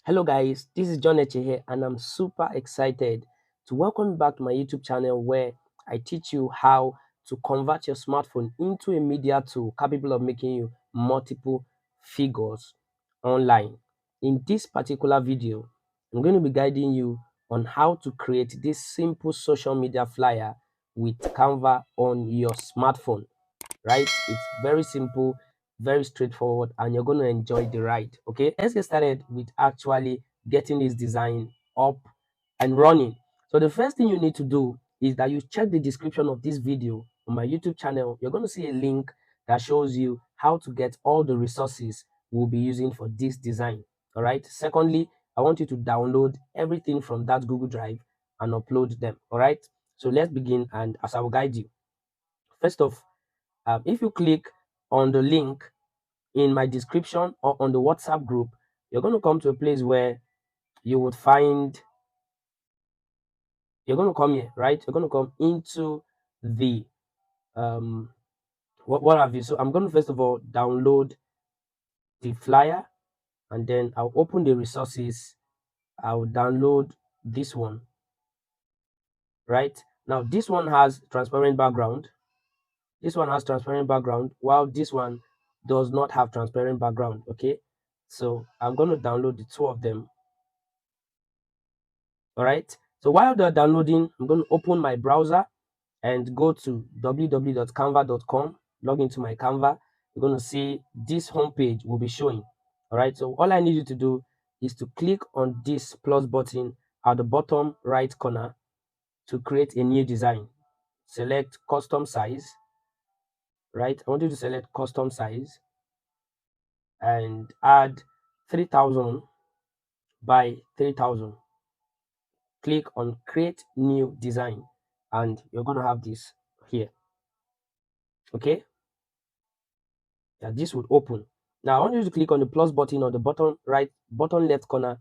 Hello guys, this is Eche here and I'm super excited to welcome you back to my YouTube channel where I teach you how to convert your smartphone into a media tool capable of making you multiple figures online. In this particular video, I'm going to be guiding you on how to create this simple social media flyer with Canva on your smartphone, right? It's very simple, very straightforward, and you're going to enjoy the ride. Okay, let's get started with actually getting this design up and running. So the first thing you need to do is that you check the description of this video on my YouTube channel. You're going to see a link that shows you how to get all the resources we'll be using for this design. All right. Secondly, I want you to download everything from that Google Drive and upload them. All right. So let's begin, and as I will guide you. First off, if you click on the link in my description or on the WhatsApp group, you're going to come to a place where you would find, you're going to come here, right? You're going to come into the, um, what have you. So I'm going to first of all download the flyer, and then I'll open the resources. I'll download this one, right? Now, this one has transparent background. This one has transparent background, while this one does not have transparent background. Okay, so I'm going to download the two of them. All right, so while they're downloading, I'm going to open my browser and go to www.canva.com, log into my Canva. You're going to see this homepage will be showing. All right, so all I need you to do is to click on this plus button at the bottom right corner to create a new design. Select custom size, right? I want you to select custom size and add 3000 by 3000. Click on create new design and you're going to have this here. Okay, yeah, this would open. Now I want you to click on the plus button on the bottom left corner.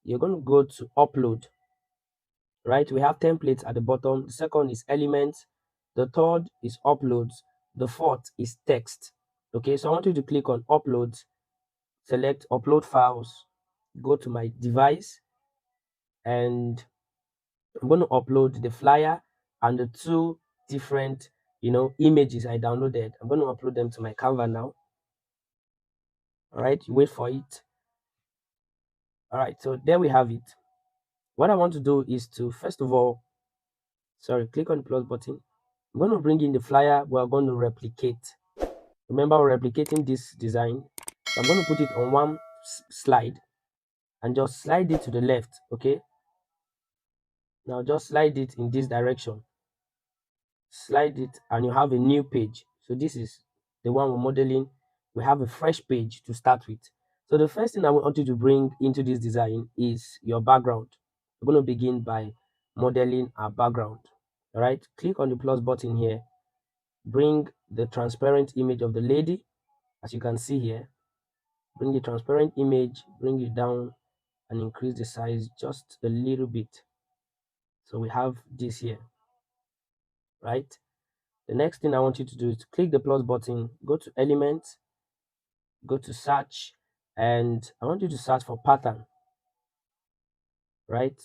You're going to go to upload, right? We have templates at the bottom. The second is elements, the third is uploads, the fourth is text. Okay, so I want you to click on uploads, select upload files, go to my device, and I'm going to upload the flyer and the two different images I downloaded. I'm going to upload them to my Canva now. All right, you wait for it. All right, so there we have it. What I want to do is to first of all, click on the plus button. I'm going to bring in the flyer we're going to replicate. Remember, we're replicating this design. So I'm going to put it on one slide and just slide it to the left. Okay, now just slide it in this direction. Slide it and you have a new page. So this is the one we're modeling. We have a fresh page to start with. So the first thing I want you to bring into this design is your background. We're going to begin by modeling our background. All right, click on the plus button here. Bring the transparent image of the lady, as you can see here. Bring the transparent image, bring it down and increase the size just a little bit. So we have this here, right? The next thing I want you to do is to click the plus button, go to elements, go to search, and I want you to search for pattern, right?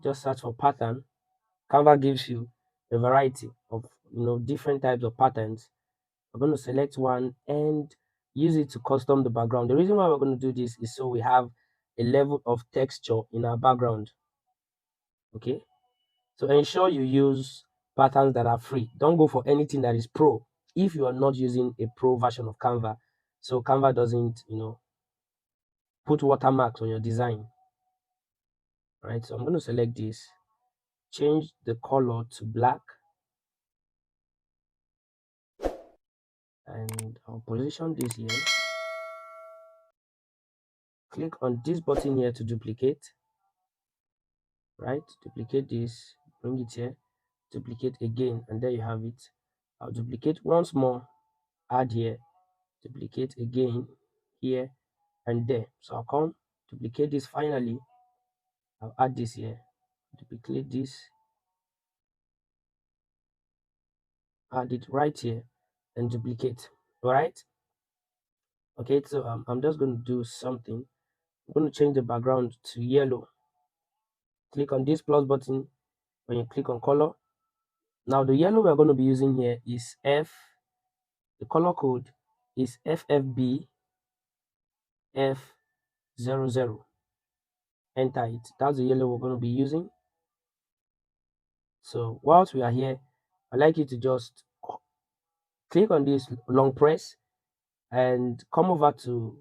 Just search for pattern. Canva gives you a variety of different types of patterns. We're going to select one and use it to custom the background. The reason why we're going to do this is so we have a level of texture in our background. Okay, so ensure you use patterns that are free. Don't go for anything that is pro if you are not using a pro version of Canva. So Canva doesn't put watermarks on your design. Right, so I'm going to select this, change the color to black, and I'll position this here. Click on this button here to duplicate, right? Duplicate this, bring it here, duplicate again, and there you have it. I'll duplicate once more, add here, duplicate again here and there. So I'll come duplicate this finally. I'll add this here, duplicate this, add it right here, and duplicate. All right. Okay, so I'm just going to do something. I'm going to change the background to yellow. Click on this plus button when you click on color. Now the yellow we're going to be using here is the color code is FFB F00. Enter it. That's the yellow we're going to be using. So whilst we are here, I'd like you to just click on this long press and come over to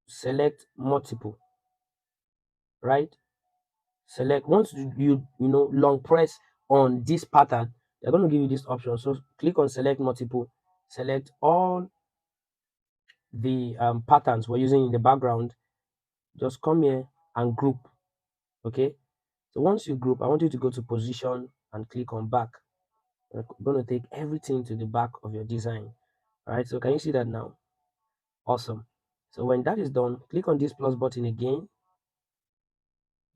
select multiple, right? Select once you long press on this pattern, they're going to give you this option. So click on select multiple, select all the patterns we're using in the background. Just come here and group. Okay, so once you group, I want you to go to position and click on back. We're going to take everything to the back of your design. All right, so can you see that now? Awesome. So when that is done, click on this plus button again,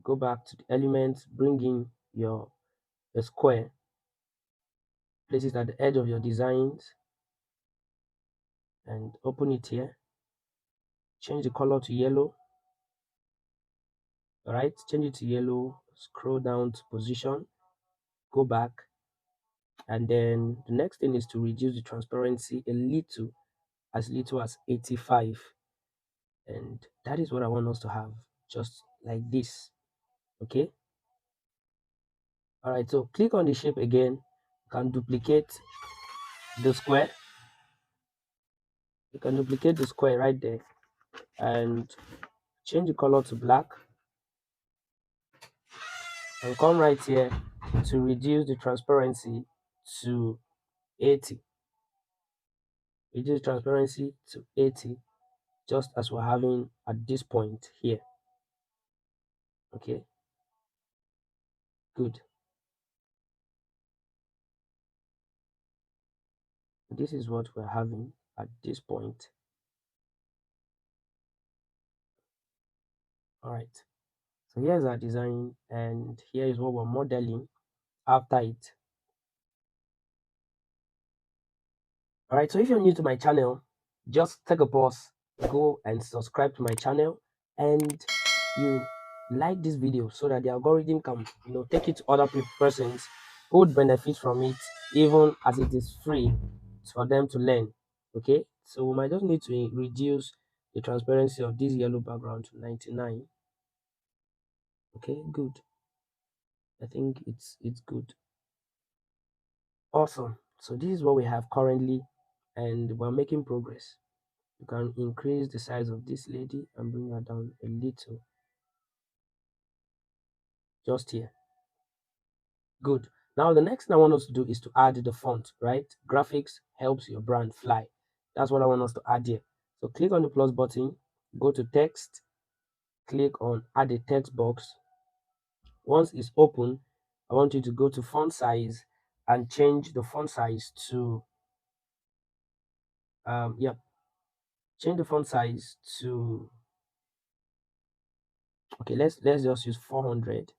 go back to the elements, bring in your square, place it at the edge of your designs and open it here. Change the color to yellow. All right, change it to yellow, scroll down to position, go back, and then the next thing is to reduce the transparency as little as 85, and that is what I want us to have, just like this. Okay, all right, so click on the shape again. You can duplicate the square. You can duplicate the square right there and change the color to black and come right here to reduce the transparency to 80. Reduce transparency to 80, just as we're having at this point here. Okay, good. This is what we're having at this point. All right, so here's our design and here is what we're modeling after it. All right, so if you're new to my channel, just take a pause, go and subscribe to my channel, and you like this video so that the algorithm can take it to other persons who would benefit from it, even as it is free for them to learn. Okay, so we might just need to reduce the transparency of this yellow background to 99. Okay, good. I think it's good. Awesome. So this is what we have currently and we're making progress. You can increase the size of this lady and bring her down a little, just here. Good. Now the next thing I want us to do is to add the font, right? Graphics helps your brand fly. That's what I want us to add here. So click on the plus button, go to text, click on add a text box. Once it's open, I want you to go to font size and change the font size to change the font size to, okay, let's just use 400.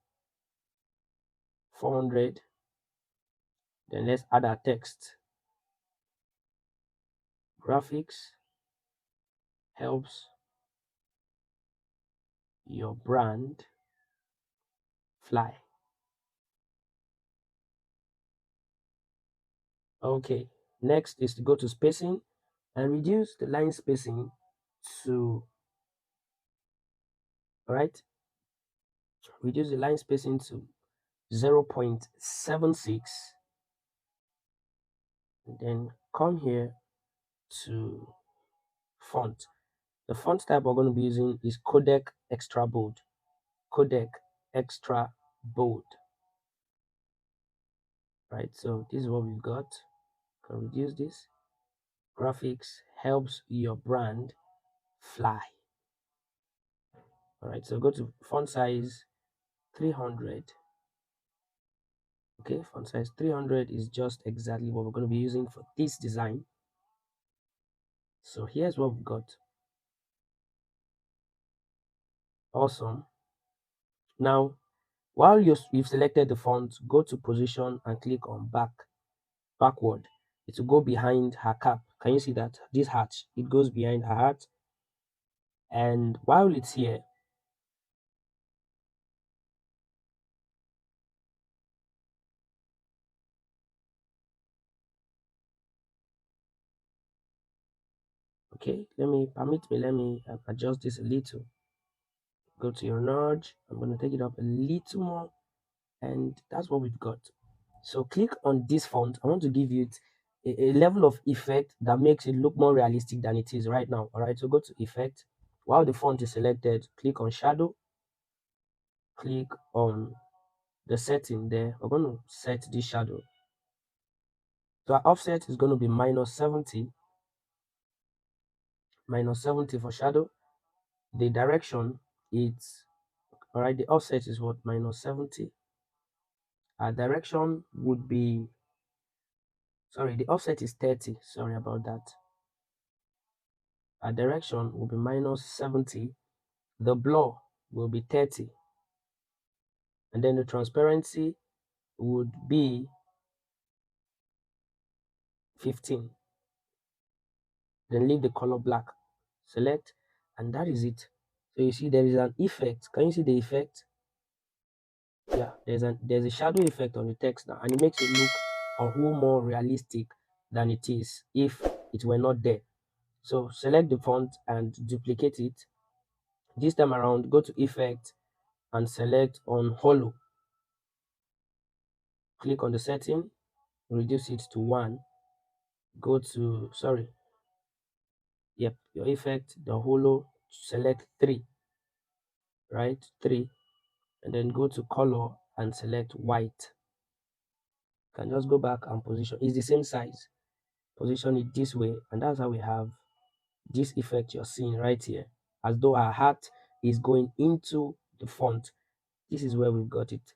Then let's add our text. Graphics helps your brand fly. Okay, next is to go to spacing and reduce the line spacing to, all right, reduce the line spacing to 0.76, and then come here to font. The font type we're going to be using is Codec Extra Bold. Codec Extra Bold. Right, so this is what we've got. Can reduce this. Graphics helps your brand fly. All right, so go to font size 300. Okay, font size 300 is just exactly what we're going to be using for this design. So here's what we've got. Awesome. Now, while you've selected the font, go to position and click on backward. It will go behind her cap. Can you see that? This hatch, it goes behind her hat. And while it's here, Okay, let me adjust this a little. Go to your nudge. I'm going to take it up a little more, and that's what we've got. So click on this font. I want to give you a level of effect that makes it look more realistic than it is right now. All right, so go to effect. While the font is selected, click on shadow. Click on the setting there. We're going to set this shadow. So our offset is going to be -70. -70 for shadow. The direction it's all right. The offset is what? -70. Our direction would be, sorry, the offset is 30. Sorry about that. Our direction will be -70. The blur will be 30. And then the transparency would be 15. Then leave the color black. Select, and that is it. So you see there is an effect. Can you see the effect? Yeah, there's a shadow effect on the text now, and it makes it look a whole more realistic than it is if it were not there. So select the font and duplicate it. This time around, go to effect and select on hollow. Click on the setting, reduce it to 1. Go to, sorry, yep, your effect, the hollow, select 3, right? 3, and then go to color and select white. You can just go back and position. It's the same size. Position it this way, and that's how we have this effect you're seeing right here, as though our heart is going into the font. This is where we've got it.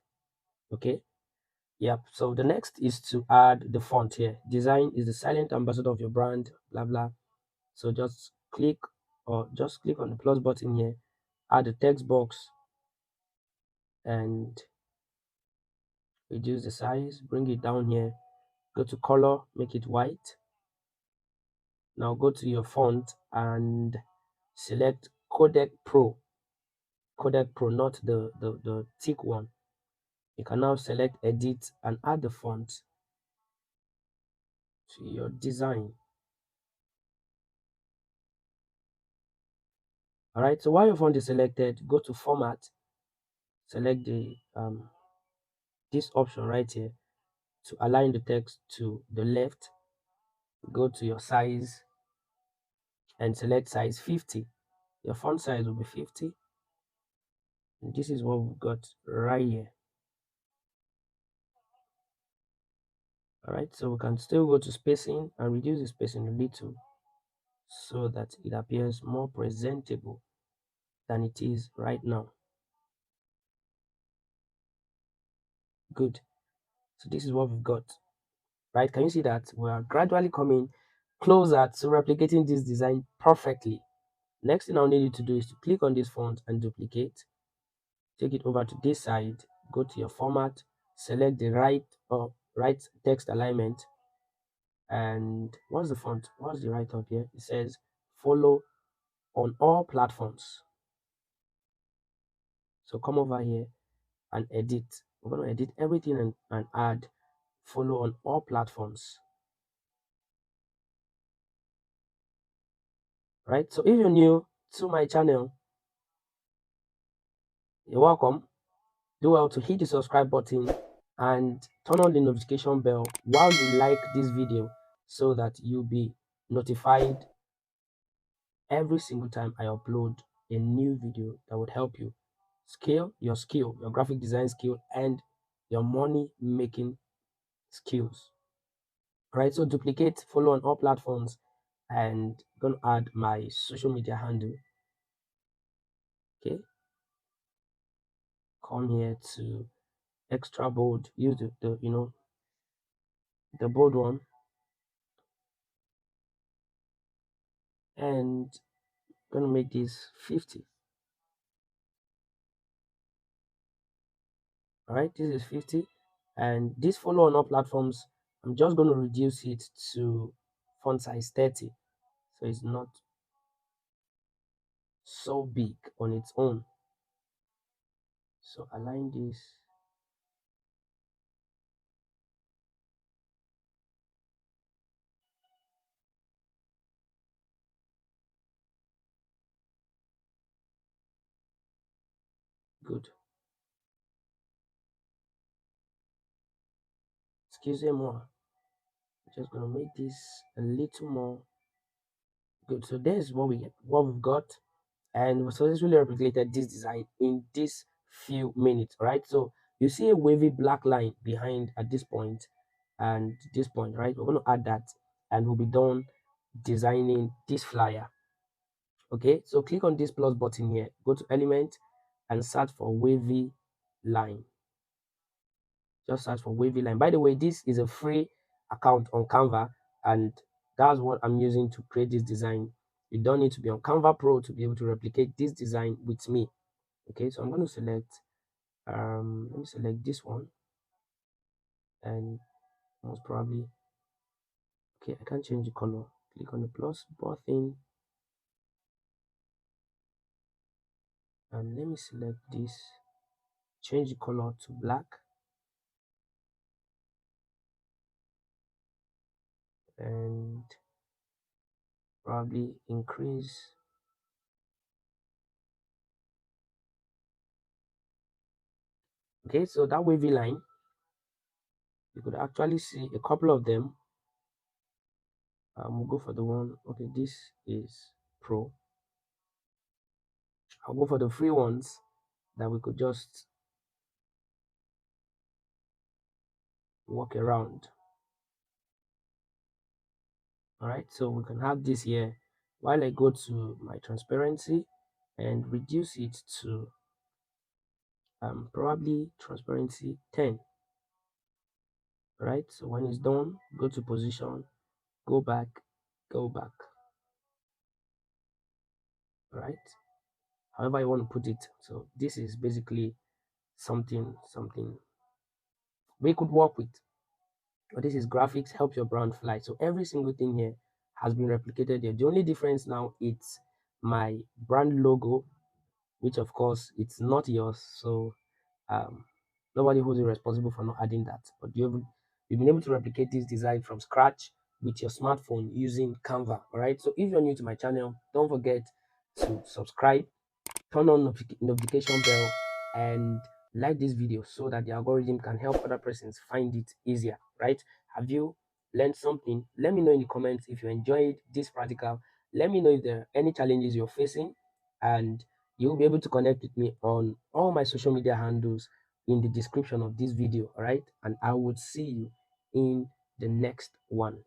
Okay. Yep. So the next is to add the font here. Design is the silent ambassador of your brand, blah blah. So just click on the plus button here, add the text box, and reduce the size, bring it down here, go to color, make it white. Now go to your font and select Codec Pro. Codec Pro, not the thick one. You can now select edit and add the font to your design. All right, so while your font is selected, go to format, select the this option right here to align the text to the left. Go to your size and select size 50. Your font size will be 50. And this is what we've got right here. All right, so we can still go to spacing and reduce the spacing a little so that it appears more presentable than it is right now. Good. So this is what we've got, right? Can you see that we are gradually coming closer to replicating this design perfectly? Next thing I'll need you to do is to click on this font and duplicate. Take it over to this side, go to your format, select the right text alignment, and what's the font? What's the right up here? It says follow on all platforms. So come over here and edit. We're going to edit everything and add follow on all platforms. Right? So if you're new to my channel, you're welcome. Do well to hit the subscribe button and turn on the notification bell while you like this video so that you'll be notified every single time I upload a new video that would help you scale your skill, your graphic design skill, and your money making skills. Right, so duplicate, follow on all platforms, and I'm gonna add my social media handle. Okay, come here to extra bold, use the bold one, and I'm gonna make this 50. All right, this is 50, and this follow on all platforms, I'm just going to reduce it to font size 30, so it's not so big on its own. So align this. Good. Excuse me more. Just gonna make this a little more good. So there's what we've got, and we successfully replicated this design in this few minutes. Right. So you see a wavy black line behind at this point and this point, right? We're going to add that, and we'll be done designing this flyer. Okay, so click on this plus button here, go to element and search for wavy line. Just search for wavy line. By the way, this is a free account on Canva, and that's what I'm using to create this design. You don't need to be on Canva Pro to be able to replicate this design with me. Okay, so I'm going to select let me select this one, and most probably, okay, I can't change the color. Click on the plus button, and let me select this, change the color to black, and probably increase. Okay, so that wavy line, you could actually see a couple of them. We'll go for the one, okay, this is pro. I'll go for the free ones that we could just walk around. All right, so we can have this here. While I go to my transparency and reduce it to probably transparency 10. Right, so when it's done, go to position, go back, go back. Right, however you want to put it. So this is basically something we could work with. But this is graphics, help your brand fly. So every single thing here has been replicated here. The only difference now, it's my brand logo, which of course it's not yours. So um nobody holds you responsible for not adding that. But you've been able to replicate this design from scratch with your smartphone using Canva. All right, so if you're new to my channel, don't forget to subscribe, turn on notification bell, and like this video so that the algorithm can help other persons find it easier. Right, have you learned something? Let me know in the comments if you enjoyed this practical. Let me know if there are any challenges you're facing, and you'll be able to connect with me on all my social media handles in the description of this video. All right, and I would see you in the next one.